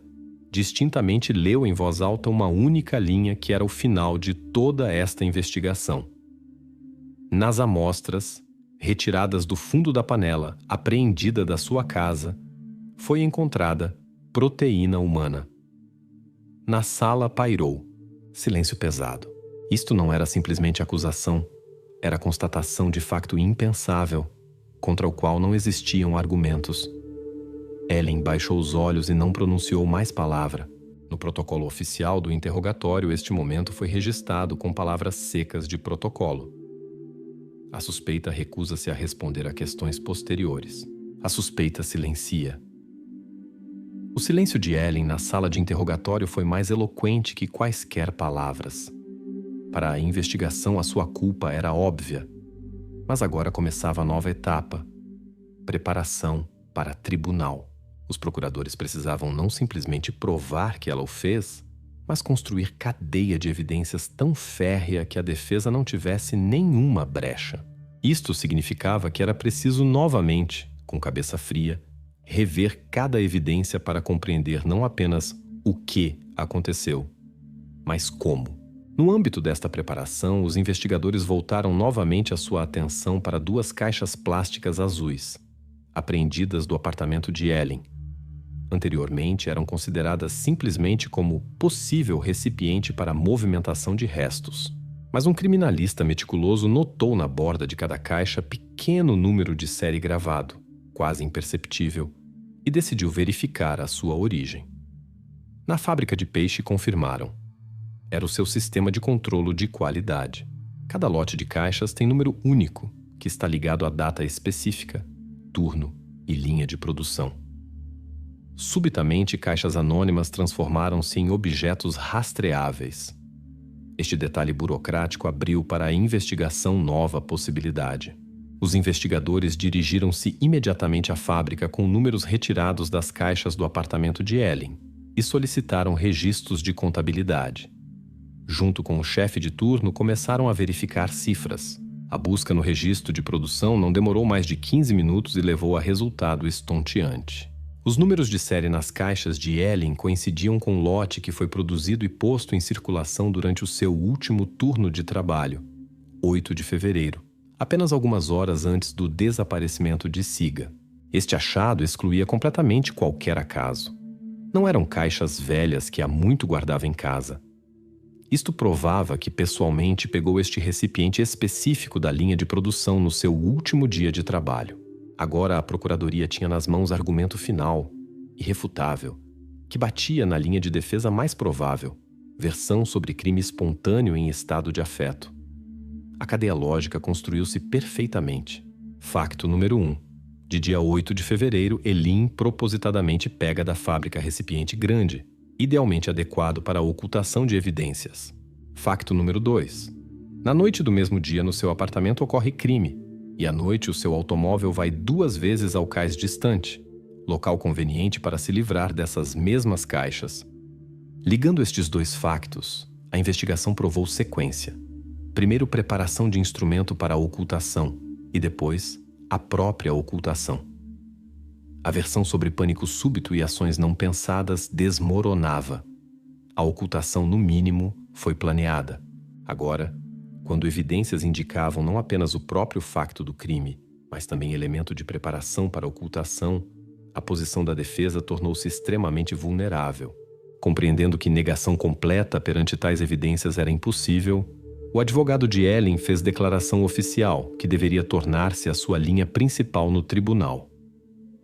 distintamente leu em voz alta uma única linha que era o final de toda esta investigação. Nas amostras, retiradas do fundo da panela, apreendida da sua casa, foi encontrada proteína humana. Na sala pairou silêncio pesado. Isto não era simplesmente acusação, era constatação de facto impensável, contra o qual não existiam argumentos. Ellen baixou os olhos e não pronunciou mais palavra. No protocolo oficial do interrogatório, este momento foi registrado com palavras secas de protocolo. A suspeita recusa-se a responder a questões posteriores. A suspeita silencia. O silêncio de Ellen na sala de interrogatório foi mais eloquente que quaisquer palavras. Para a investigação, a sua culpa era óbvia. Mas agora começava a nova etapa: preparação para tribunal. Os procuradores precisavam não simplesmente provar que ela o fez, mas construir cadeia de evidências tão férrea que a defesa não tivesse nenhuma brecha. Isto significava que era preciso novamente, com cabeça fria, rever cada evidência para compreender não apenas o que aconteceu, mas como. No âmbito desta preparação, os investigadores voltaram novamente a sua atenção para 2 caixas plásticas azuis, apreendidas do apartamento de Ellen. Anteriormente, eram consideradas simplesmente como possível recipiente para movimentação de restos. Mas um criminalista meticuloso notou na borda de cada caixa pequeno número de série gravado, quase imperceptível, e decidiu verificar a sua origem. Na fábrica de peixe confirmaram. Era o seu sistema de controlo de qualidade. Cada lote de caixas tem número único, que está ligado à data específica, turno e linha de produção. Subitamente, caixas anônimas transformaram-se em objetos rastreáveis. Este detalhe burocrático abriu para a investigação nova possibilidade. Os investigadores dirigiram-se imediatamente à fábrica com números retirados das caixas do apartamento de Ellen e solicitaram registros de contabilidade. Junto com o chefe de turno, começaram a verificar cifras. A busca no registro de produção não demorou mais de 15 minutos e levou a resultado estonteante. Os números de série nas caixas de Ellen coincidiam com o lote que foi produzido e posto em circulação durante o seu último turno de trabalho, 8 de fevereiro, apenas algumas horas antes do desaparecimento de Siga. Este achado excluía completamente qualquer acaso. Não eram caixas velhas que há muito guardava em casa. Isto provava que pessoalmente pegou este recipiente específico da linha de produção no seu último dia de trabalho. Agora a Procuradoria tinha nas mãos argumento final, irrefutável, que batia na linha de defesa mais provável, versão sobre crime espontâneo em estado de afeto. A cadeia lógica construiu-se perfeitamente. Facto número 1. De dia 8 de fevereiro, Elin propositadamente pega da fábrica recipiente grande, idealmente adequado para a ocultação de evidências. Facto número 2. Na noite do mesmo dia, no seu apartamento ocorre crime, e à noite o seu automóvel vai 2 vezes ao cais distante, local conveniente para se livrar dessas mesmas caixas. Ligando estes 2 factos, a investigação provou sequência. Primeiro, preparação de instrumento para a ocultação, e depois, a própria ocultação. A versão sobre pânico súbito e ações não pensadas desmoronava. A ocultação, no mínimo, foi planeada. Agora, quando evidências indicavam não apenas o próprio facto do crime, mas também elemento de preparação para a ocultação, a posição da defesa tornou-se extremamente vulnerável. Compreendendo que negação completa perante tais evidências era impossível, o advogado de Ellen fez declaração oficial que deveria tornar-se a sua linha principal no tribunal.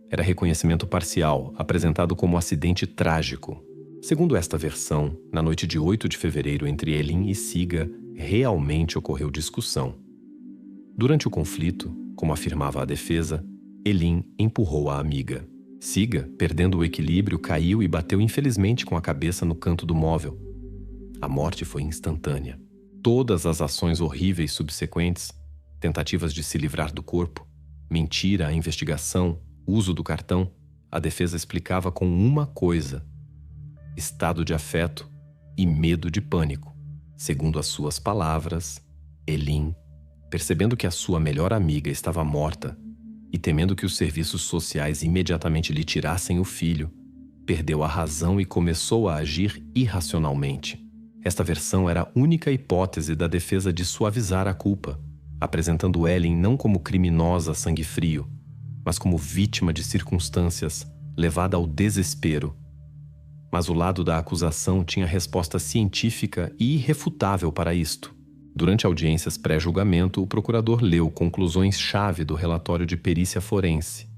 Era reconhecimento parcial, apresentado como acidente trágico. Segundo esta versão, na noite de 8 de fevereiro entre Elin e Siga, realmente ocorreu discussão. Durante o conflito, como afirmava a defesa, Elin empurrou a amiga. Siga, perdendo o equilíbrio, caiu e bateu infelizmente com a cabeça no canto do móvel. A morte foi instantânea. Todas as ações horríveis subsequentes, tentativas de se livrar do corpo, mentira à investigação, uso do cartão, a defesa explicava com uma coisa: estado de afeto e medo de pânico. Segundo as suas palavras, Elin, percebendo que a sua melhor amiga estava morta e temendo que os serviços sociais imediatamente lhe tirassem o filho, perdeu a razão e começou a agir irracionalmente. Esta versão era a única hipótese da defesa de suavizar a culpa, apresentando Ellen não como criminosa a sangue frio, mas como vítima de circunstâncias, levada ao desespero. Mas o lado da acusação tinha resposta científica e irrefutável para isto. Durante audiências pré-julgamento, o procurador leu conclusões-chave do relatório de perícia forense.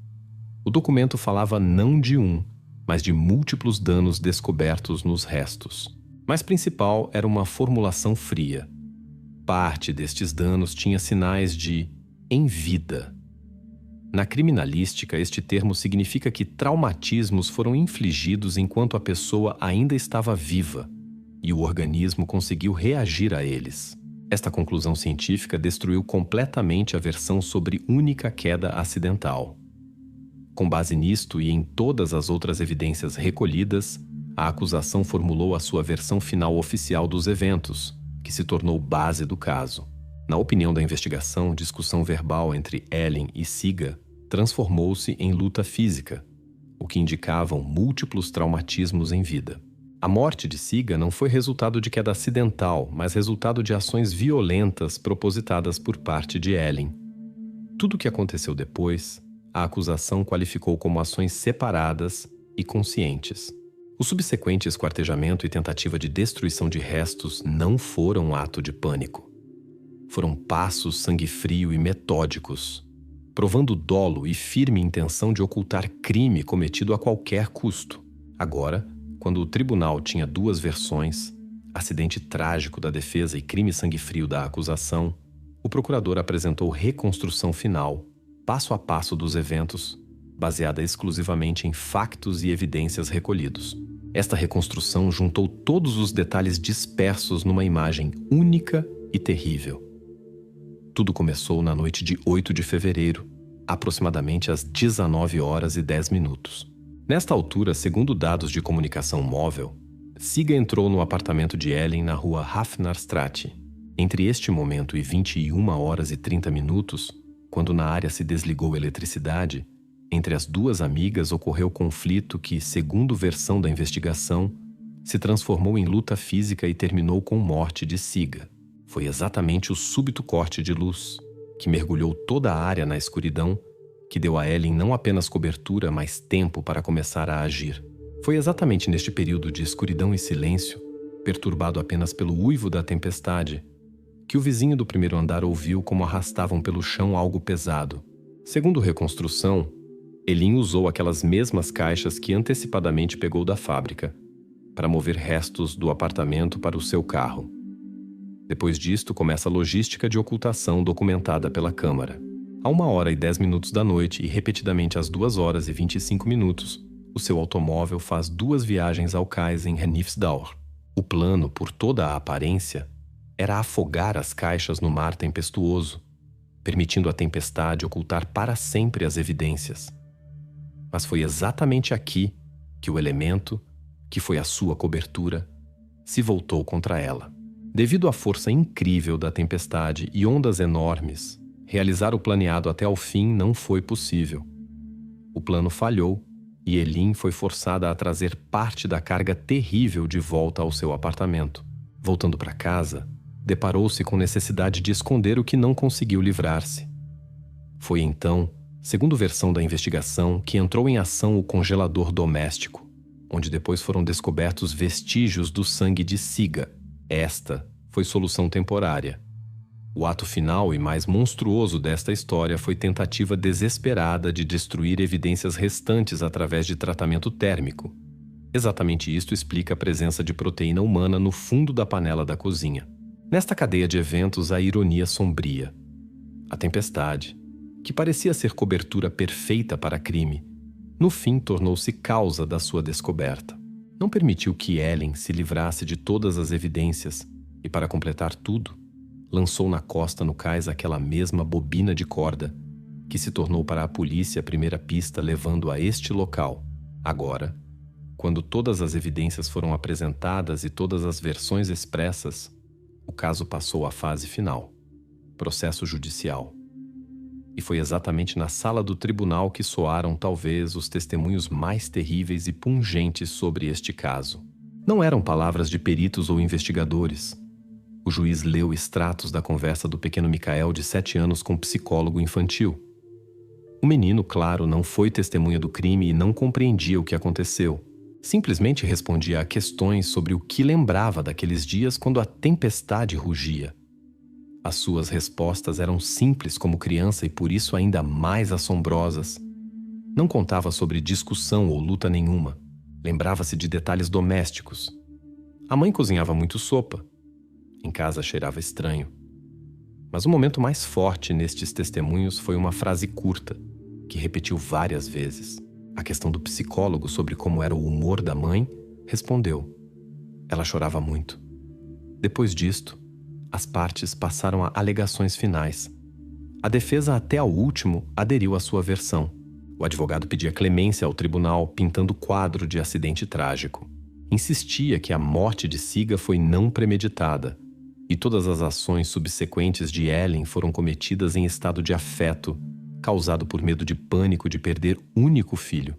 O documento falava não de um, mas de múltiplos danos descobertos nos restos. Mas principal era uma formulação fria. Parte destes danos tinha sinais de em vida. Na criminalística, este termo significa que traumatismos foram infligidos enquanto a pessoa ainda estava viva e o organismo conseguiu reagir a eles. Esta conclusão científica destruiu completamente a versão sobre única queda acidental. Com base nisto e em todas as outras evidências recolhidas, a acusação formulou a sua versão final oficial dos eventos, que se tornou base do caso. Na opinião da investigação, discussão verbal entre Ellen e Siga transformou-se em luta física, o que indicavam múltiplos traumatismos em vida. A morte de Siga não foi resultado de queda acidental, mas resultado de ações violentas propositadas por parte de Ellen. Tudo o que aconteceu depois, a acusação qualificou como ações separadas e conscientes. O subsequente esquartejamento e tentativa de destruição de restos não foram um ato de pânico. Foram passos sangue-frio e metódicos, provando dolo e firme intenção de ocultar crime cometido a qualquer custo. Agora, quando o tribunal tinha duas versões, acidente trágico da defesa e crime sangue-frio da acusação, o procurador apresentou reconstrução final, passo a passo dos eventos, baseada exclusivamente em factos e evidências recolhidos. Esta reconstrução juntou todos os detalhes dispersos numa imagem única e terrível. Tudo começou na noite de 8 de fevereiro, aproximadamente às 19h10. Nesta altura, segundo dados de comunicação móvel, Siga entrou no apartamento de Ellen na rua Hafnarstraat. Entre este momento e 21h30, quando na área se desligou a eletricidade, entre as duas amigas ocorreu conflito que, segundo versão da investigação, se transformou em luta física e terminou com morte de Siga. Foi exatamente o súbito corte de luz, que mergulhou toda a área na escuridão, que deu a Ellen não apenas cobertura, mas tempo para começar a agir. Foi exatamente neste período de escuridão e silêncio, perturbado apenas pelo uivo da tempestade, que o vizinho do primeiro andar ouviu como arrastavam pelo chão algo pesado. Segundo reconstrução, Elin usou aquelas mesmas caixas que antecipadamente pegou da fábrica para mover restos do apartamento para o seu carro. Depois disto, começa a logística de ocultação documentada pela Câmara. A 1h10 da noite e repetidamente às 2h25, o seu automóvel faz 2 viagens ao cais em Henifsdauer. O plano, por toda a aparência, era afogar as caixas no mar tempestuoso, permitindo à tempestade ocultar para sempre as evidências. Mas foi exatamente aqui que o elemento, que foi a sua cobertura, se voltou contra ela. Devido à força incrível da tempestade e ondas enormes, Realizar o planeado até ao fim não foi possível. O plano falhou e Elin foi forçada a trazer parte da carga terrível de volta ao seu apartamento. Voltando para casa, deparou-se com necessidade de esconder o que não conseguiu livrar-se. Foi então, segundo versão da investigação, que entrou em ação o congelador doméstico, onde depois foram descobertos vestígios do sangue de Siga. Esta foi solução temporária. O ato final e mais monstruoso desta história foi tentativa desesperada de destruir evidências restantes através de tratamento térmico. Exatamente isto explica a presença de proteína humana no fundo da panela da cozinha. Nesta cadeia de eventos, a ironia sombria. A tempestade, que parecia ser cobertura perfeita para crime, no fim tornou-se causa da sua descoberta. Não permitiu que Ellen se livrasse de todas as evidências e, para completar tudo, lançou na costa no cais aquela mesma bobina de corda que se tornou para a polícia a primeira pista levando a este local. Agora, quando todas as evidências foram apresentadas e todas as versões expressas, o caso passou à fase final, processo judicial. E foi exatamente na sala do tribunal que soaram talvez os testemunhos mais terríveis e pungentes sobre este caso. Não eram palavras de peritos ou investigadores. O juiz leu extratos da conversa do pequeno Micael de 7 anos com um psicólogo infantil. O menino, claro, não foi testemunha do crime e não compreendia o que aconteceu. Simplesmente respondia a questões sobre o que lembrava daqueles dias quando a tempestade rugia. As suas respostas eram simples como criança e por isso ainda mais assombrosas. Não contava sobre discussão ou luta nenhuma. Lembrava-se de detalhes domésticos. A mãe cozinhava muito sopa. Em casa cheirava estranho. Mas o momento mais forte nestes testemunhos foi uma frase curta, que repetiu várias vezes. A questão do psicólogo sobre como era o humor da mãe respondeu. Ela chorava muito. Depois disto, as partes passaram a alegações finais. A defesa até ao último aderiu à sua versão. O advogado pedia clemência ao tribunal, pintando quadro de acidente trágico. Insistia que a morte de Siga foi não premeditada, e todas as ações subsequentes de Ellen foram cometidas em estado de afeto, causado por medo de pânico de perder único filho.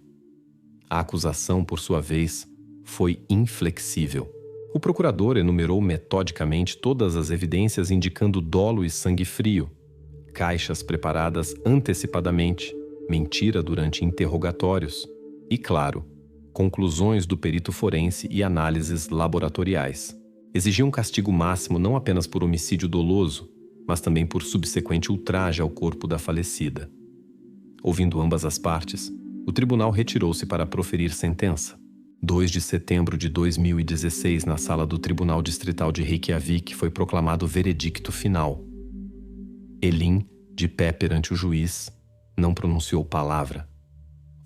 A acusação, por sua vez, foi inflexível. O procurador enumerou metodicamente todas as evidências indicando dolo e sangue frio, caixas preparadas antecipadamente, mentira durante interrogatórios e, claro, conclusões do perito forense e análises laboratoriais. Exigia um castigo máximo não apenas por homicídio doloso, mas também por subsequente ultraje ao corpo da falecida. Ouvindo ambas as partes, o tribunal retirou-se para proferir sentença. 2 de setembro de 2016, na sala do Tribunal Distrital de Reykjavik, foi proclamado o veredicto final. Elin, de pé perante o juiz, não pronunciou palavra.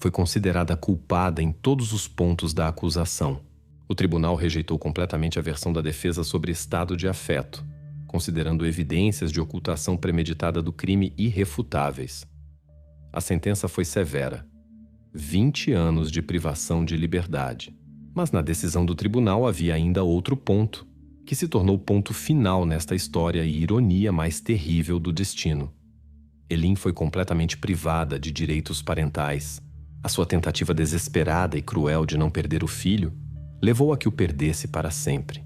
Foi considerada culpada em todos os pontos da acusação. O tribunal rejeitou completamente a versão da defesa sobre estado de afeto, considerando evidências de ocultação premeditada do crime irrefutáveis. A sentença foi severa: 20 anos de privação de liberdade. Mas na decisão do tribunal havia ainda outro ponto, que se tornou o ponto final nesta história e ironia mais terrível do destino. Elin foi completamente privada de direitos parentais. A sua tentativa desesperada e cruel de não perder o filho levou a que o perdesse para sempre.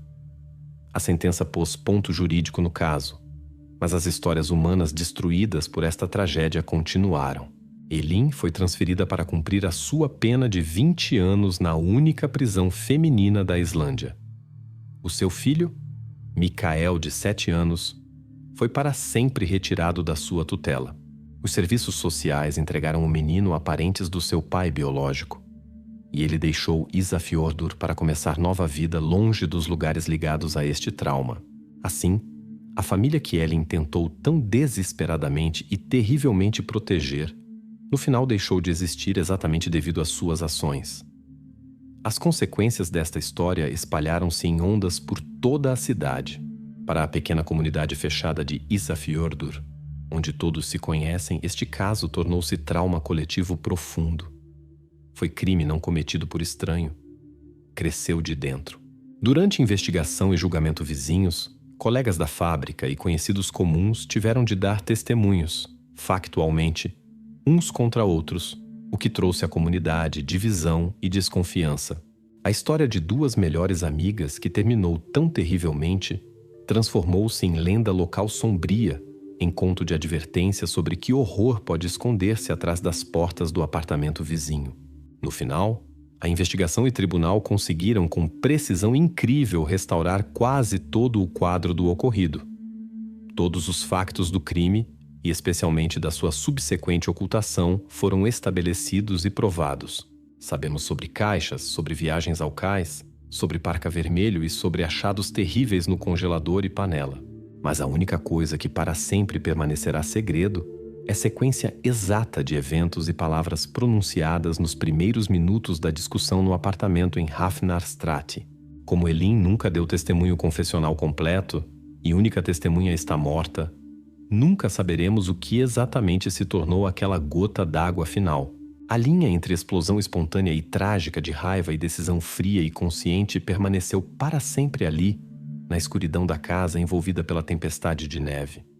A sentença pôs ponto jurídico no caso, mas as histórias humanas destruídas por esta tragédia continuaram. Elin foi transferida para cumprir a sua pena de 20 anos na única prisão feminina da Islândia. O seu filho, Micael, de 7 anos, foi para sempre retirado da sua tutela. Os serviços sociais entregaram o menino a parentes do seu pai biológico, e ele deixou Ísafjordur para começar nova vida longe dos lugares ligados a este trauma. Assim, a família que Elin tentou tão desesperadamente e terrivelmente proteger, no final deixou de existir exatamente devido às suas ações. As consequências desta história espalharam-se em ondas por toda a cidade. Para a pequena comunidade fechada de Ísafjordur, onde todos se conhecem, este caso tornou-se trauma coletivo profundo. Foi crime não cometido por estranho. Cresceu de dentro. Durante investigação e julgamento vizinhos, Colegas da fábrica e conhecidos comuns tiveram de dar testemunhos, factualmente, uns contra outros, o que trouxe à comunidade divisão e desconfiança. A história de duas melhores amigas que terminou tão terrivelmente transformou-se em lenda local sombria, em conto de advertência sobre que horror pode esconder-se atrás das portas do apartamento vizinho. No final, a investigação e tribunal conseguiram com precisão incrível restaurar quase todo o quadro do ocorrido. Todos os factos do crime, e especialmente da sua subsequente ocultação, foram estabelecidos e provados. Sabemos sobre caixas, sobre viagens ao cais, sobre parca vermelho e sobre achados terríveis no congelador e panela. Mas a única coisa que para sempre permanecerá segredo é sequência exata de eventos e palavras pronunciadas nos primeiros minutos da discussão no apartamento em Hafnarstraat. Como Elin nunca deu testemunho confessional completo e única testemunha está morta, nunca saberemos o que exatamente se tornou aquela gota d'água final. A linha entre explosão espontânea e trágica de raiva e decisão fria e consciente permaneceu para sempre ali, na escuridão da casa envolvida pela tempestade de neve.